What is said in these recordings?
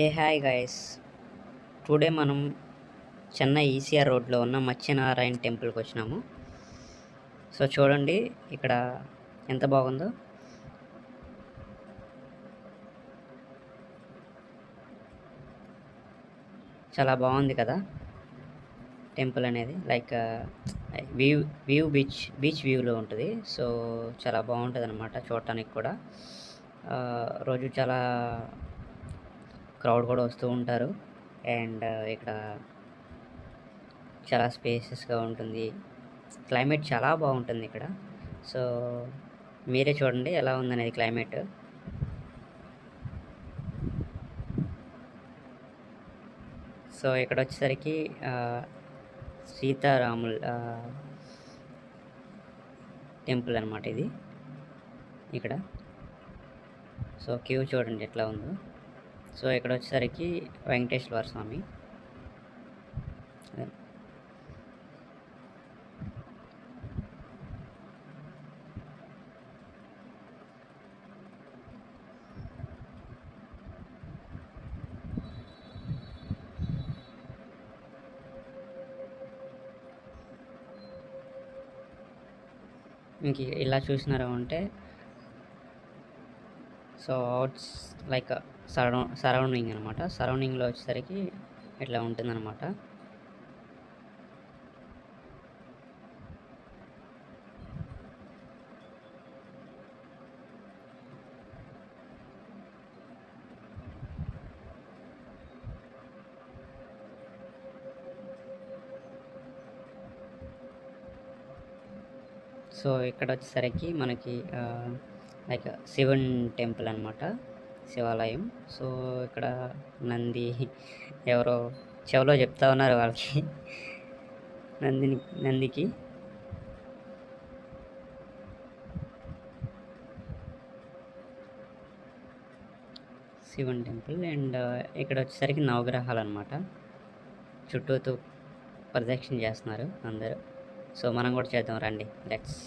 ఏ hi guys, today మనం Chennai ECR రోడ్లో ఉన్న మత్స్యనారాయణ టెంపుల్కి వచ్చినాము. సో చూడండి ఇక్కడ ఎంత బాగుందో. చాలా బాగుంది కదా టెంపుల్ అనేది. లైక్ వ్యూ బీచ్ వ్యూలో ఉంటుంది. సో చాలా బాగుంటుంది అనమాట చూడటానికి కూడా. రోజు చాలా క్రౌడ్ కూడా వస్తూ ఉంటారు. అండ్ ఇక్కడ చాలా స్పేసెస్గా ఉంటుంది. క్లైమేట్ చాలా బాగుంటుంది ఇక్కడ. సో మీరే చూడండి ఎలా ఉందనేది క్లైమేట్. సో ఇక్కడ వచ్చేసరికి సీతారాముల టెంపుల్ అనమాట ఇది ఇక్కడ. సో క్యూ చూడండి ఎట్లా ఉందో. సో ఇక్కడ వచ్చేసరికి వెంకటేశ్వర స్వామి. ఇంక ఇలా చూసినారు అంటే సో అవుట్స్ లైక్ సరౌండింగ్ అనమాట. సరౌండింగ్లో వచ్చేసరికి ఇట్లా ఉంటుందన్నమాట. సో ఇక్కడ వచ్చేసరికి మనకి లైక్ శివుని టెంపుల్ అనమాట, శివాలయం. సో ఇక్కడ నంది ఎవరో చెవిలో చెప్తా ఉన్నారు వాళ్ళకి నందికి. శివుని టెంపుల్. అండ్ ఇక్కడ వచ్చేసరికి నవగ్రహాలు అనమాట. చుట్టూతో ప్రదక్షిణ చేస్తున్నారు అందరూ. సో మనం కూడా చేద్దాం రండి, లెట్స్.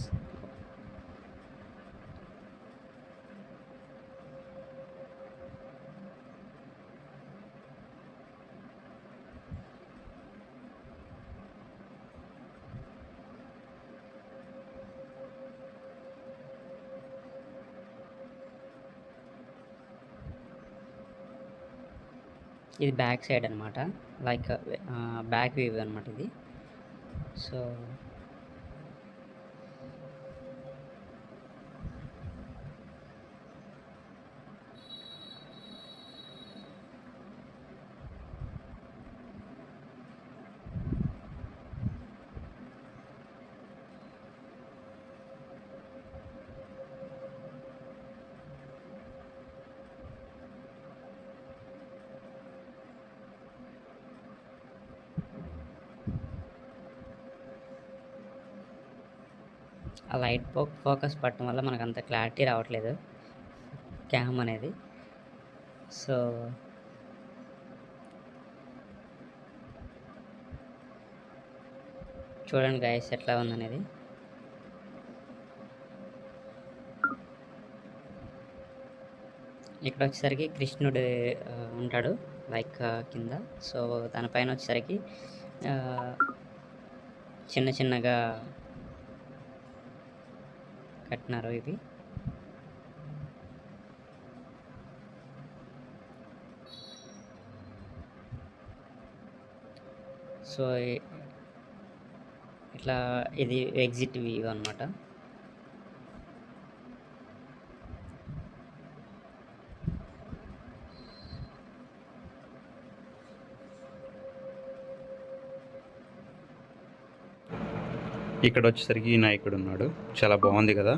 ఇది బ్యాక్ సైడ్ అనమాట, లైక్ బ్యాక్ వ్యూ అనమాట ఇది. సో ఆ లైట్ ఫోకస్ పట్టడం వల్ల మనకు అంత క్లారిటీ రావట్లేదు క్యామ్ అనేది. సో చూడండి గైస్ ఎట్లా ఉందనేది. ఇక్కడ వచ్చేసరికి కృష్ణుడు ఉంటాడు లైక్ కింద. సో దానిపైన వచ్చేసరికి చిన్న చిన్నగా కట్టినారు ఇవి. సో ఇట్లా ఇది ఎగ్జిట్ వ్యూ అనమాట. ఇక్కడ వచ్చేసరికి ఈ నాయకుడు ఉన్నాడు, చాలా బాగుంది కదా.